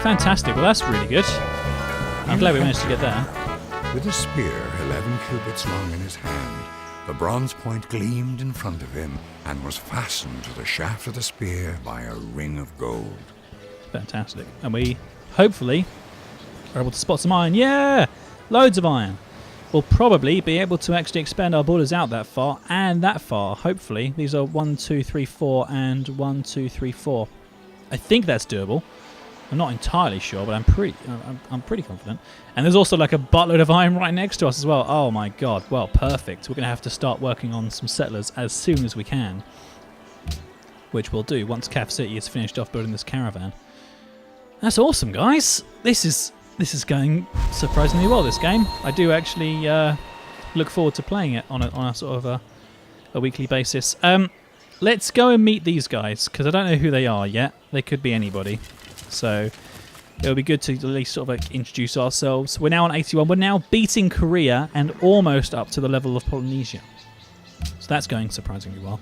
Fantastic. Well, that's really good. I'm glad we managed to get there. With a spear 11 cubits long in his hand, the bronze point gleamed in front of him and was fastened to the shaft of the spear by a ring of gold. Fantastic. And we, hopefully, are able to spot some iron. Yeah! Loads of iron. We'll probably be able to actually expand our borders out that far and that far, hopefully. These are 1, 2, 3, 4 and 1, 2, 3, 4. I think that's doable. I'm not entirely sure, but I'm pretty confident. And there's also like a buttload of iron right next to us as well. Oh my god. Well, perfect. We're going to have to start working on some settlers as soon as we can. Which we'll do once Caff City is finished off building this caravan. That's awesome, guys. This is going surprisingly well, this game. I do actually look forward to playing it on a sort of a weekly basis. Let's go and meet these guys, because I don't know who they are yet. They could be anybody. So it'll be good to at least sort of like introduce ourselves. We're now on 81. We're now beating Korea and almost up to the level of Polynesia. So that's going surprisingly well.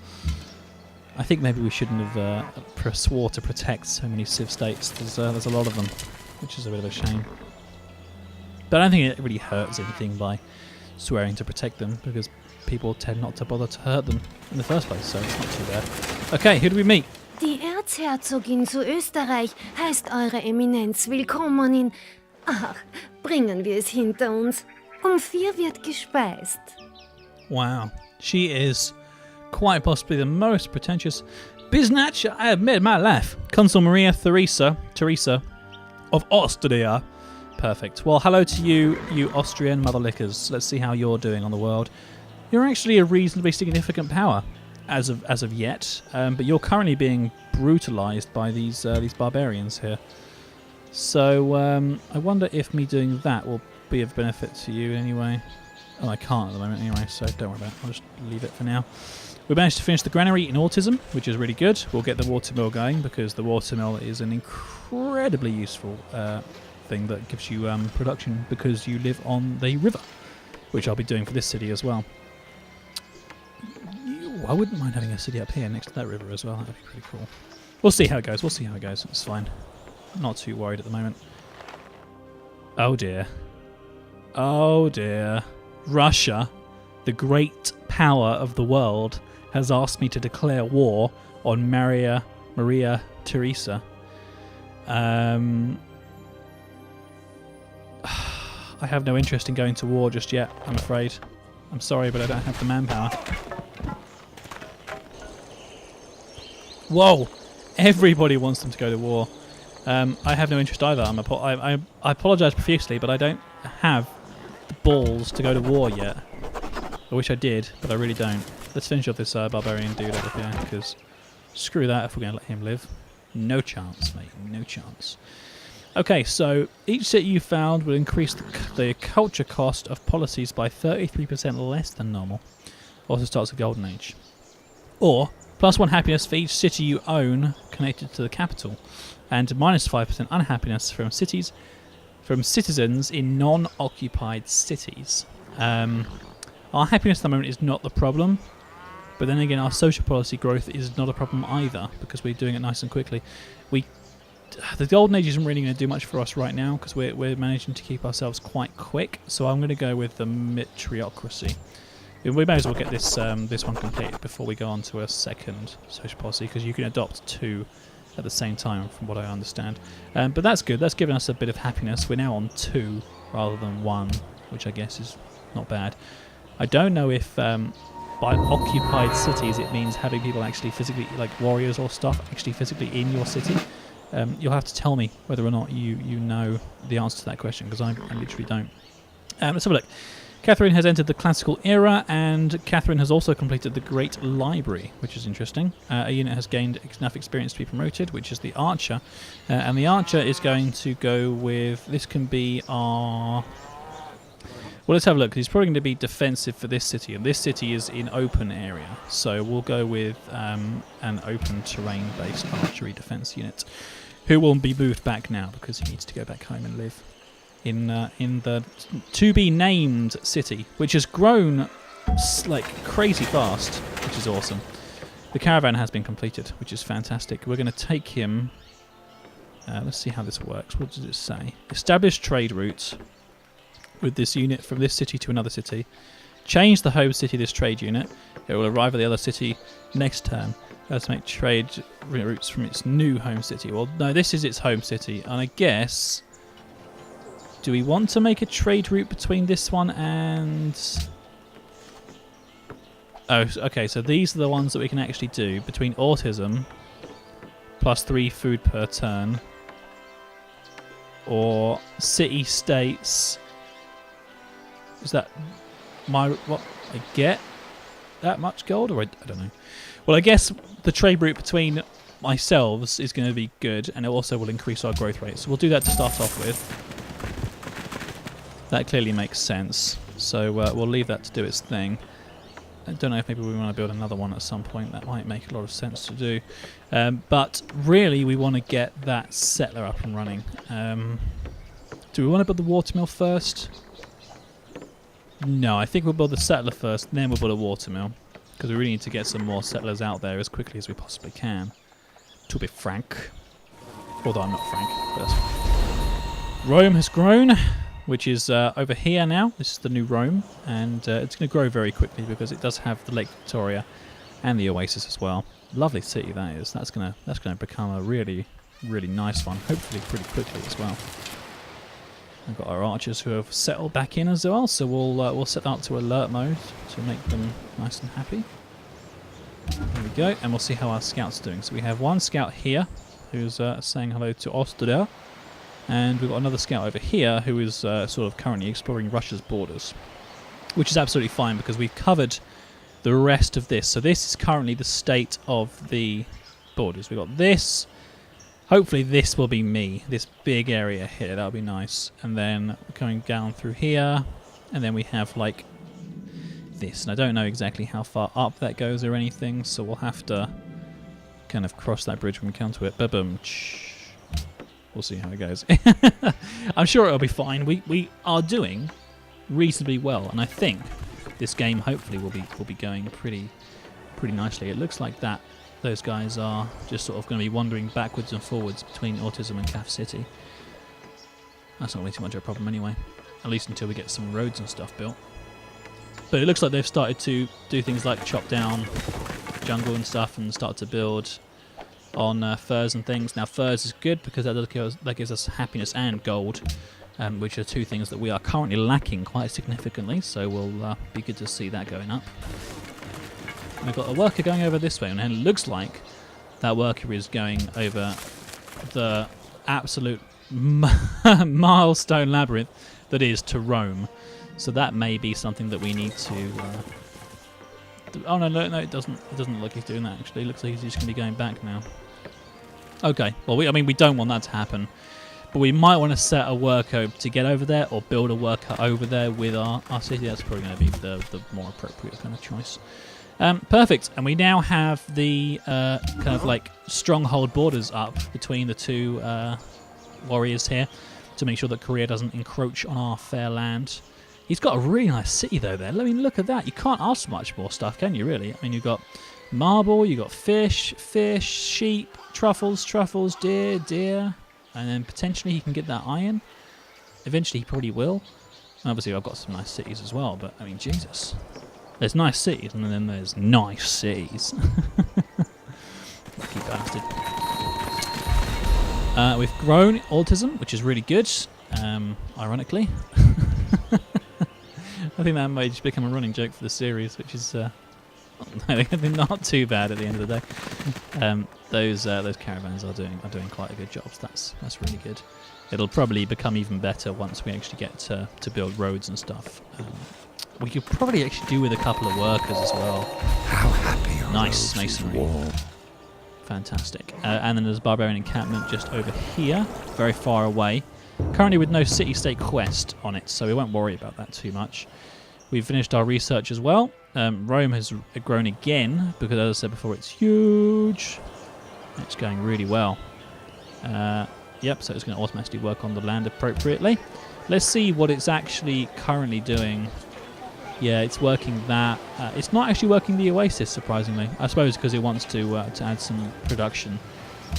I think maybe we shouldn't have swore to protect so many Civ states. There's a lot of them, which is a bit of a shame. But I don't think it really hurts anything by swearing to protect them, because people tend not to bother to hurt them in the first place, so it's not too bad. Okay, who do we meet? Die Erzherzogin zu Österreich heißt Eure Eminenz willkommen in... Ach, bringen wir es hinter uns. 4 wird gespeist. Wow, she is quite possibly the most pretentious biznatch I have met in my life. Consul Maria Teresa of Austria. Perfect. Well, hello to you, you Austrian motherlickers. Let's see how you're doing on the world. You're actually a reasonably significant power as of yet, but you're currently being brutalized by these barbarians here. So I wonder if me doing that will be of benefit to you anyway. Oh, I can't at the moment anyway, so don't worry about it. I'll just leave it for now. We managed to finish the granary in autism, which is really good. We'll get the watermill going, because the watermill is an incredibly useful thing that gives you production, because you live on the river, which I'll be doing for this city as well. I wouldn't mind having a city up here next to that river as well. That'd be pretty cool. We'll see how it goes. It's fine. Not too worried at the moment. Oh dear. Oh dear. Russia, the great power of the world, has asked me to declare war on Maria Teresa. I have no interest in going to war just yet, I'm afraid. I'm sorry, but I don't have the manpower. Whoa! Everybody wants them to go to war. I have no interest either. I apologise profusely, but I don't have the balls to go to war yet. I wish I did, but I really don't. Let's finish off this barbarian dude over here, because screw that if we're going to let him live. No chance, mate. No chance. Okay, so each city you found will increase the culture cost of policies by 33% less than normal. Also starts a golden age. Or +1 happiness for each city you own connected to the capital, and -5% unhappiness from citizens in non-occupied cities. Our happiness at the moment is not the problem, but then again, our social policy growth is not a problem either, because we're doing it nice and quickly. The golden age isn't really going to do much for us right now, because we're managing to keep ourselves quite quick. So I'm going to go with the meritocracy. We may as well get this one completed before we go on to a second social policy, because you can adopt 2 at the same time, from what I understand. But that's good. That's given us a bit of happiness. We're now on 2 rather than 1, which I guess is not bad. I don't know if by occupied cities it means having people actually physically, like warriors or stuff, actually physically in your city. You'll have to tell me whether or not you know the answer to that question, because I literally don't. Let's have a look. Catherine has entered the classical era, and Catherine has also completed the Great Library, which is interesting. A unit has gained enough experience to be promoted, which is the Archer. And the Archer is going to go with... This can be our... Well, let's have a look. He's probably going to be defensive for this city, and this city is in open area. So we'll go with an open terrain-based archery defense unit, who will be moved back now because he needs to go back home and live in the to-be-named city, which has grown like crazy fast, which is awesome. The caravan has been completed, which is fantastic. We're going to take him Let's see how this works. What does it say? Establish trade routes with this unit from this city to another city. Change the home city of this trade unit. It will arrive at the other city next turn. Let's make trade routes from its new home city. Well, no, this is its home city. And I guess... Do we want to make a trade route between this one and... Oh, okay, so these are the ones that we can actually do. Between autism, +3 food per turn, or city-states. Is that what I get? That much gold? Or I don't know. Well, I guess the trade route between ourselves is going to be good, and it also will increase our growth rate. So we'll do that to start off with. That clearly makes sense. So we'll leave that to do its thing. I don't know if maybe we want to build another one at some point. That might make a lot of sense to do. But really, we want to get that settler up and running. Do we want to build the watermill first? No, I think we'll build the settler first, and then we'll build a watermill. Because we really need to get some more settlers out there as quickly as we possibly can. To be frank. Although I'm not frank. But that's fine. Rome has grown, which is over here now. This is the new Rome, and it's going to grow very quickly because it does have the Lake Victoria and the Oasis as well. Lovely city that is. That's going to become a really, really nice one. Hopefully pretty quickly as well. We've got our archers who have settled back in as well, so we'll set that up to alert mode to make them nice and happy. There we go, and we'll see how our scouts are doing. So we have one scout here who's saying hello to Oster, and we've got another scout over here who is sort of currently exploring Russia's borders, which is absolutely fine because we've covered the rest of this. So this is currently the state of the borders. We've got this. Hopefully this will be me, this big area here, that'll be nice. And then going down through here, and then we have like this. And I don't know exactly how far up that goes or anything, so we'll have to kind of cross that bridge when we come to it. Ba-boom. We'll see how it goes. I'm sure it'll be fine. We are doing reasonably well, and I think this game hopefully will be going pretty nicely. It looks like that. Those guys are just sort of going to be wandering backwards and forwards between Autism and Caff City. That's not really too much of a problem anyway, at least until we get some roads and stuff built. But it looks like they've started to do things like chop down jungle and stuff and start to build on furs and things. Now furs is good because that gives us happiness and gold, which are two things that we are currently lacking quite significantly, so we'll be good to see that going up. We've got a worker going over this way, and it looks like that worker is going over the absolute milestone labyrinth that is to Rome. So that may be something that we need to... oh no, it doesn't look like he's doing that actually. It looks like he's just going to be going back now. Okay, well, we don't want that to happen. But we might want to set a worker to get over there, or build a worker over there with our city. That's probably going to be the more appropriate kind of choice. Perfect, and we now have the kind of like stronghold borders up between the two warriors here to make sure that Korea doesn't encroach on our fair land. He's got a really nice city though there. I mean, look at that. You can't ask for much more stuff, can you really? I mean, you've got marble, you've got fish, sheep, truffles, deer, and then potentially he can get that iron. Eventually he probably will. And obviously I've got some nice cities as well, but I mean, Jesus. There's nice cities, and then there's nice cities. Lucky bastard. We've grown autism, which is really good, ironically. I think that might just become a running joke for the series, which is not too bad at the end of the day. Those caravans are doing quite a good job. So that's really good. It'll probably become even better once we actually get to build roads and stuff. We could probably actually do with a couple of workers as well. How happy are Nice those masonry. wall. Fantastic. And then there's a barbarian encampment just over here, very far away. Currently with no city-state quest on it, so we won't worry about that too much. We've finished our research as well. Rome has grown again, because as I said before, it's huge. It's going really well. Yep, so it's going to automatically work on the land appropriately. Let's see what it's actually currently doing. Yeah, it's working that. It's not actually working the Oasis, surprisingly. I suppose because it wants to add some production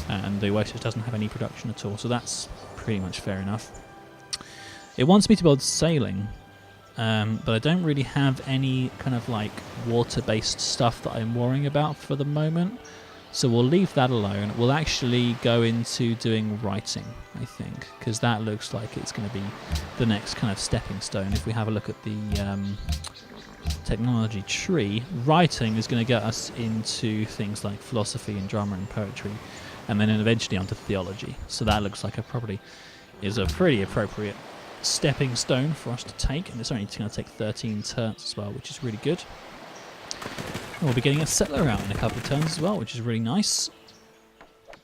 and the Oasis doesn't have any production at all, so that's pretty much fair enough. It wants me to build sailing, but I don't really have any kind of like water-based stuff that I'm worrying about for the moment, so we'll leave that alone. We'll actually go into doing writing, I think, because that looks like it's going to be the next kind of stepping stone. If we have a look at the technology tree, writing is going to get us into things like philosophy and drama and poetry, and then eventually onto theology. So that looks like is a pretty appropriate stepping stone for us to take, and it's only going to take 13 turns as well, which is really good. And we'll be getting a settler out in a couple of turns as well, which is really nice.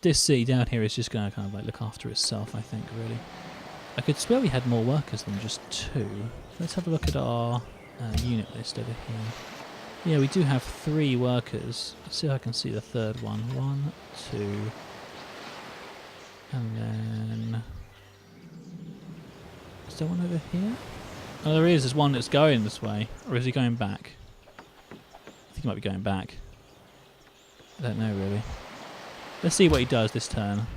This city down here is just going to kind of like look after itself, I think, really. I could swear we had more workers than just 2. Let's have a look at our unit list over here. Yeah, we do have 3 workers. Let's see if I can see the third one. 1, 2, and then... Is there one over here? Oh, there is. There's one that's going this way. Or is he going back? I think he might be going back. I don't know, really. Let's see what he does this turn.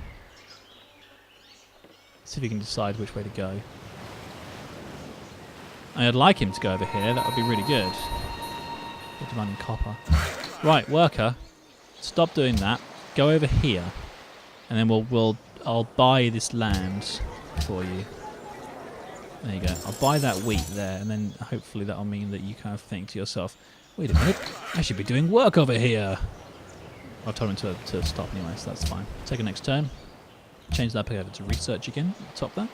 See if he can decide which way to go. I'd like him to go over here. That would be really good. We're demanding copper. Right, worker. Stop doing that. Go over here. And then I'll buy this land for you. There you go. I'll buy that wheat there, and then hopefully that'll mean that you kind of think to yourself, wait a minute, I should be doing work over here. I've told him to stop anyway, so that's fine. Take a next turn. Change that back over to research again, top that.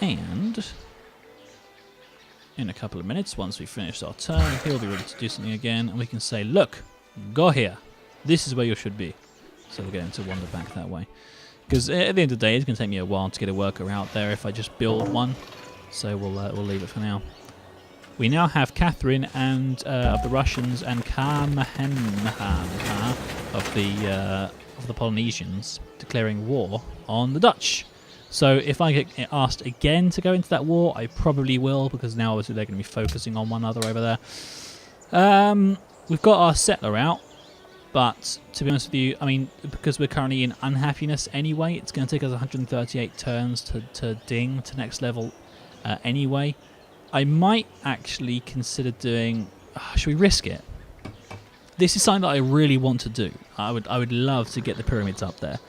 And in a couple of minutes, once we've finished our turn, he'll be ready to do something again, and we can say, look, go here. This is where you should be. So we'll get him to wander back that way. Because at the end of the day, it's going to take me a while to get a worker out there if I just build one. So we'll leave it for now. We now have Catherine and of the Russians and Kamahenha of the Polynesians declaring war on the Dutch. So if I get asked again to go into that war, I probably will, because now obviously they're going to be focusing on one another over there. We've got our settler out. But to be honest with you, I mean, because we're currently in unhappiness anyway, it's going to take us 138 turns to ding to next level anyway. I might actually consider doing... should we risk it? This is something that I really want to do. I would love to get the pyramids up there.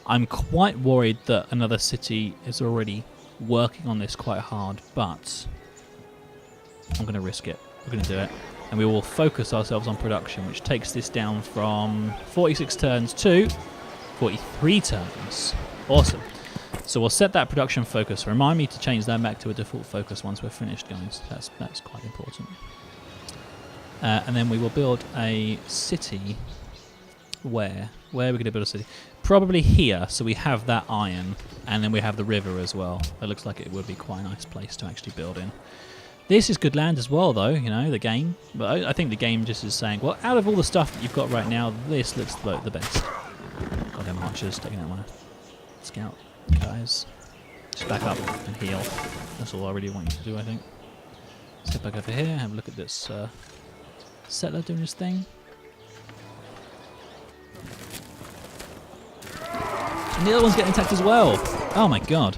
I'm quite worried that another city is already working on this quite hard, but I'm going to risk it. We're going to do it. And we will focus ourselves on production, which takes this down from 46 turns to 43 turns. Awesome. So we'll set that production focus. Remind me to change that back to a default focus once we're finished, guys. That's quite important. And then we will build a city. Where are we going to build a city? Probably here, so we have that iron, and then we have the river as well. It looks like it would be quite a nice place to actually build in. This is good land as well, though, you know, the game. But I think the game just is saying, well, out of all the stuff that you've got right now, this looks like the best. Goddamn archers taking out my scout guys. Just back up and heal. That's all I really want you to do, I think. Step back over here, have a look at this settler doing his thing. And the other one's getting attacked as well. Oh my god.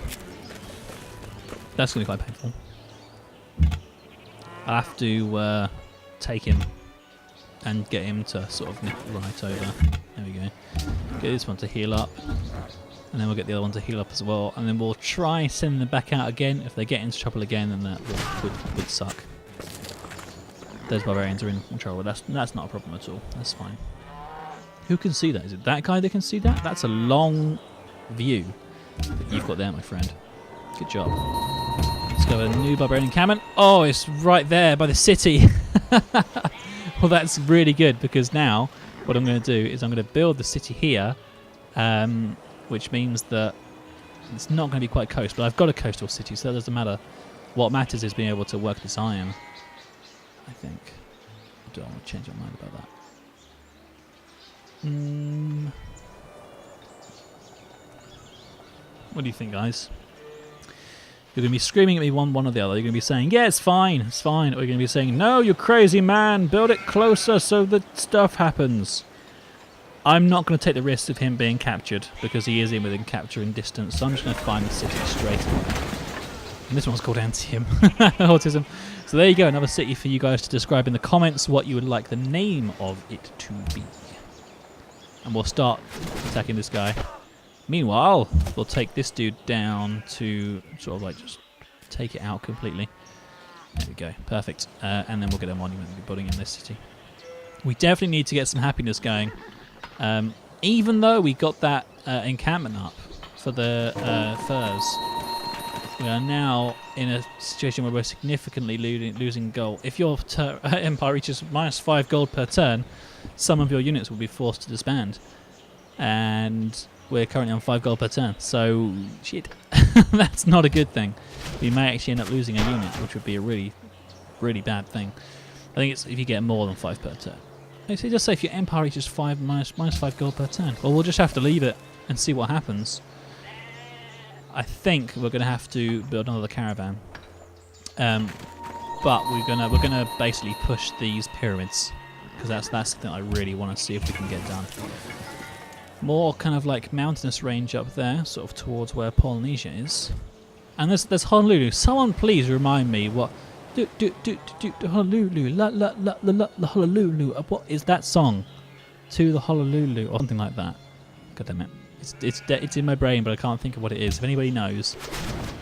That's going to be quite painful. I'll have to take him and get him to sort of nip right over. There we go. Get this one to heal up. And then we'll get the other one to heal up as well. And then we'll try sending them back out again. If they get into trouble again, then that would suck. Those barbarians are in trouble. That's not a problem at all. That's fine. Who can see that? Is it that guy that can see that? That's a long view that you've got there, my friend. Good job. Let's go with a new barbarian encampment. Oh, it's right there by the city. Well, that's really good, because now what I'm going to do is I'm going to build the city here, which means that it's not going to be quite coast, but I've got a coastal city, so that doesn't matter. What matters is being able to work this iron, I think. I don't want to change my mind about that. What do you think, guys? You're going to be screaming at me one or the other. You're going to be saying, yeah, it's fine, it's fine. Or you're going to be saying, no, you crazy man, build it closer so that stuff happens. I'm not going to take the risk of him being captured because he is in within capturing distance. So I'm just going to find the city straight away. And this one's called Antium. Autism. So there you go, another city for you guys to describe in the comments what you would like the name of it to be. And we'll start attacking this guy. Meanwhile, we'll take this dude down to sort of like just take it out completely. There we go, perfect. And then we'll get a monument and be building in this city. We definitely need to get some happiness going. Even though we got that encampment up for the furs, we are now in a situation where we're significantly losing gold. If your empire reaches -5 gold per turn, some of your units will be forced to disband. And we're currently on 5 gold per turn. So, shit. That's not a good thing. We may actually end up losing a unit, which would be a really, really bad thing. I think it's if you get more than 5 per turn. So just say if your empire reaches -5 gold per turn. Well, we'll just have to leave it and see what happens. I think we're going to have to build another caravan, but we're gonna basically push these pyramids because that's the thing I really want to see if we can get done. More kind of like mountainous range up there, sort of towards where Polynesia is, and there's Honolulu. Someone please remind me what Honolulu la Honolulu. What is that song? To the Honolulu or something like that. God damn it. It's in my brain, but I can't think of what it is. If anybody knows,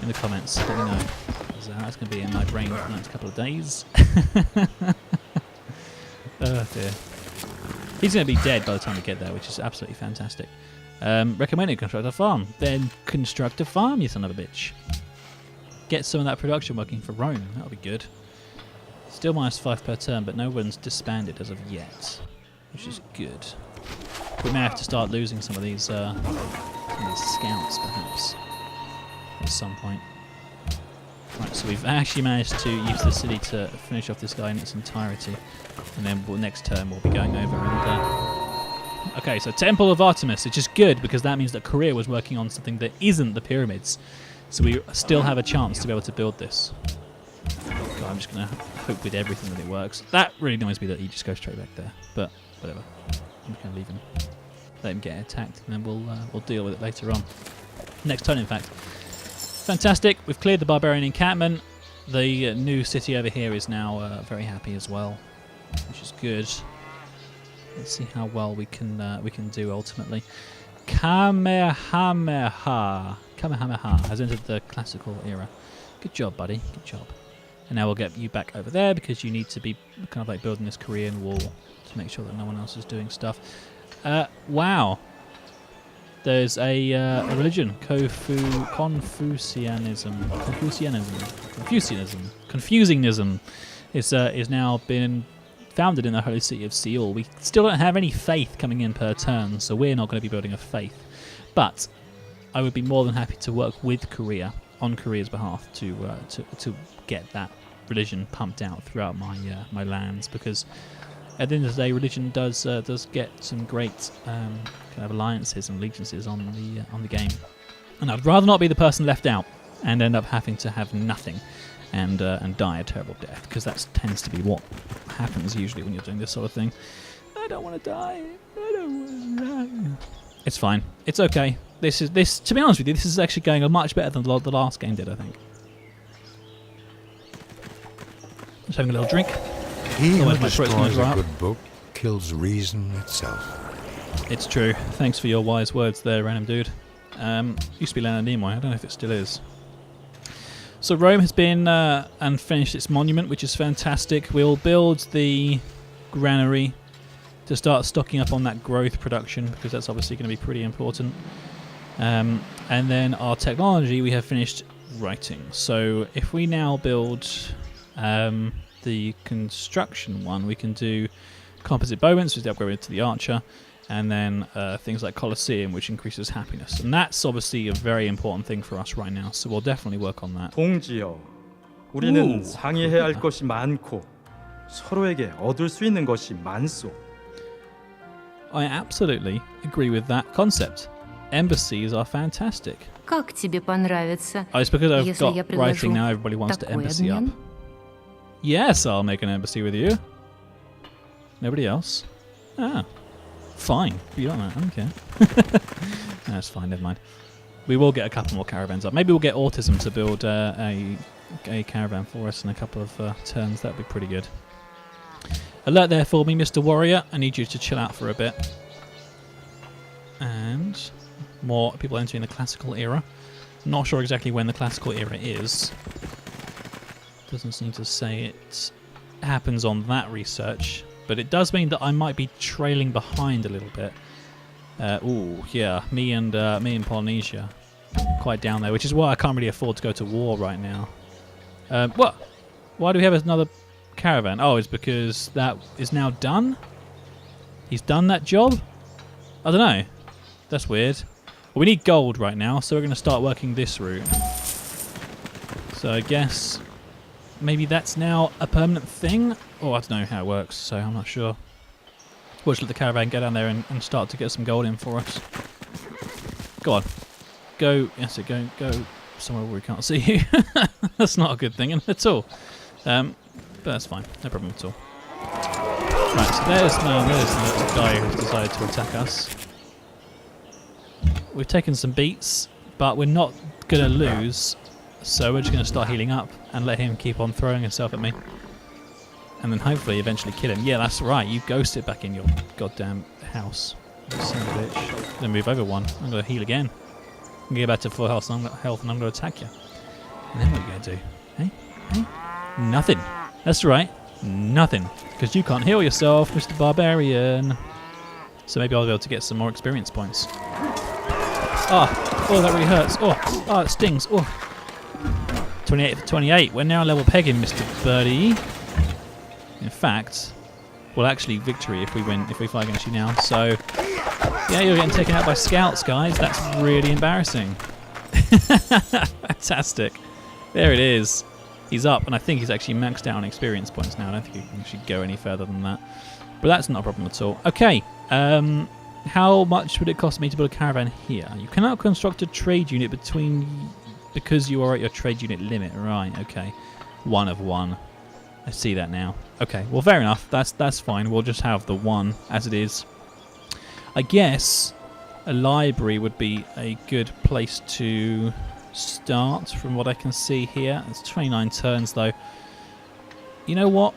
in the comments, let me know. That's going to be in my brain for the next couple of days. Oh dear. He's going to be dead by the time we get there, which is absolutely fantastic. Recommended construct a farm. Then construct a farm, you son of a bitch. Get some of that production working for Rome. That'll be good. Still -5 per turn, but no one's disbanded as of yet, which is good. We may have to start losing some of these scouts, perhaps, at some point. Right, so we've actually managed to use the city to finish off this guy in its entirety, and then next turn we'll be going over and... Okay, so Temple of Artemis, which is good because that means that Korea was working on something that isn't the pyramids, so we still have a chance to be able to build this. God, I'm just going to hope with everything that it works. That really annoys me that he just goes straight back there, but whatever. I'm just going to leave him. Let him get attacked, and then we'll deal with it later on. Next turn, in fact. Fantastic. We've cleared the barbarian encampment. The new city over here is now very happy as well, which is good. Let's see how well we can do ultimately. Kamehameha has entered the classical era. Good job, buddy. Good job. And now we'll get you back over there because you need to be kind of like building this Korean wall to make sure that no one else is doing stuff. Wow. There's a religion, Confucianism is now been founded in the holy city of Seoul. We still don't have any faith coming in per turn, so we're not going to be building a faith. But I would be more than happy to work with Korea on Korea's behalf to get that religion pumped out throughout my lands, because at the end of the day, religion does get some great kind of alliances and allegiances on the game, and I'd rather not be the person left out and end up having to have nothing and die a terrible death, because that tends to be what happens usually when you're doing this sort of thing. I don't want to die. I don't want to die. It's fine. It's okay. This. To be honest with you, this is actually going much better than the last game did, I think. Just having a little drink. He who destroys a good book kills reason itself. It's true. Thanks for your wise words there, random dude. Used to be Leonard Nimoy. I don't know if it still is. So Rome has been and finished its monument, which is fantastic. We'll build the granary to start stocking up on that growth production, because that's obviously going to be pretty important. And then our technology, we have finished writing. So if we now build the construction one, we can do composite bowmen, so we upgrade to the archer, and then things like Colosseum, which increases happiness. And that's obviously a very important thing for us right now, so we'll definitely work on that. 동지여, 우리는 상의해야 할 것이 많고 서로에게 얻을 수 있는 것이 많소. I absolutely agree with that concept. Embassies are fantastic. Как тебе понравится? Oh, it's because I've Если got я writing предложу now, everybody wants to такой embassy up. обмен? Yes, I'll make an embassy with you. Nobody else? Ah. Fine. You don't know. I don't care. That's fine. Never mind. We will get a couple more caravans up. Maybe we'll get Autism to build a caravan for us in a couple of turns. That'd be pretty good. Alert there for me, Mr. Warrior. I need you to chill out for a bit. And more people entering the classical era. Not sure exactly when the classical era is. Doesn't seem to say it happens on that research, but it does mean that I might be trailing behind a little bit. Ooh, yeah, me and Polynesia, quite down there, which is why I can't really afford to go to war right now. What? Why do we have another caravan? Oh, it's because that is now done. He's done that job. I don't know. That's weird. Well, we need gold right now, so we're going to start working this route. So I guess maybe that's now a permanent thing? Oh, I don't know how it works, so I'm not sure. We'll just let the caravan go down there and start to get some gold in for us. Go on. Go. Yes, go somewhere where we can't see you. That's not a good thing at all. But that's fine. No problem at all. Right, so there's the guy who's decided to attack us. We've taken some beats, but we're not going to lose, so we're just going to start healing up and let him keep on throwing himself at me. And then hopefully eventually kill him. Yeah, that's right, you ghosted back in your goddamn house. You son of a bitch. I'm going to move over one. I'm going to heal again. I'm going to get back to full health and I'm going to attack you. And then what are you going to do? Hey? Hey? Nothing. That's right, nothing. Because you can't heal yourself, Mr. Barbarian. So maybe I'll be able to get some more experience points. Oh, that really hurts. Oh, it stings. Oh, 28 for 28. We're now level pegging, Mr. Birdie. In fact, well, actually, victory if we win, if we fight against you now. So, yeah, you're getting taken out by scouts, guys. That's really embarrassing. Fantastic. There it is. He's up, and I think he's actually maxed out on experience points now. I don't think he can actually go any further than that. But that's not a problem at all. Okay. How much would it cost me to build a caravan here? You cannot construct a trade unit because you are at your trade unit limit. Right, okay. 1 of 1. I see that now. Okay, well, fair enough. That's fine. We'll just have the 1 as it is. I guess a library would be a good place to start from what I can see here. It's 29 turns, though. You know what?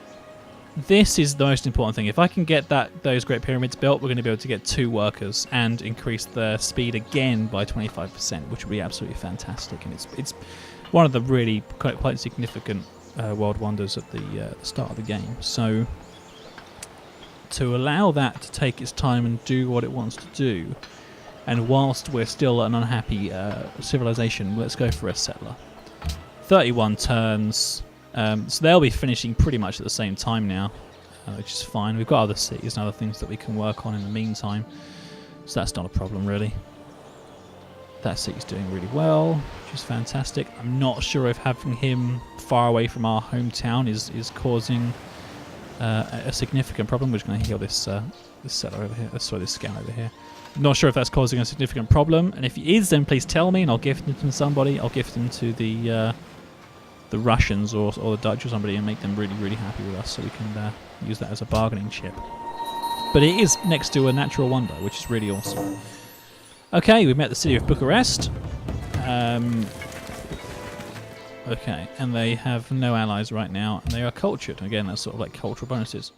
This is the most important thing. If I can get those Great Pyramids built, we're going to be able to get 2 workers and increase the speed again by 25%, which would be absolutely fantastic. And it's one of the really quite significant world wonders at the start of the game. So to allow that to take its time and do what it wants to do, and whilst we're still an unhappy civilization, let's go for a settler. 31 turns. So they'll be finishing pretty much at the same time now, which is fine. We've got other cities and other things that we can work on in the meantime, so that's not a problem really. That city's doing really well, which is fantastic. I'm not sure if having him far away from our hometown is causing a significant problem. We're just going to heal this settler over here. Sorry, this scout over here. I'm not sure if that's causing a significant problem, and if it is, then please tell me and I'll gift him to somebody. I'll gift him to the Russians or the Dutch or somebody and make them really, really happy with us, so we can use that as a bargaining chip. But it is next to a natural wonder, which is really awesome. Okay, we've met the city of Bucharest. Okay, and they have no allies right now, and they are cultured. Again, that's sort of like cultural bonuses.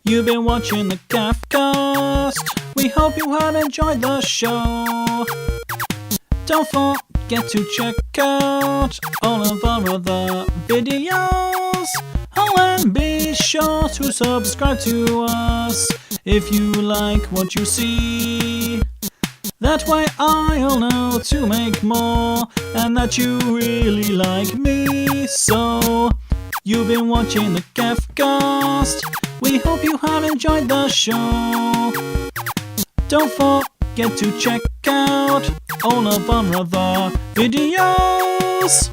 You've been watching the CaffCast. We hope you have enjoyed the show. Don't forget to check out all of our other videos. Oh, and be sure to subscribe to us if you like what you see. That way I'll know to make more and that you really like me. So, you've been watching the CaffCast. We hope you have enjoyed the show. Don't forget to check out all of our other videos.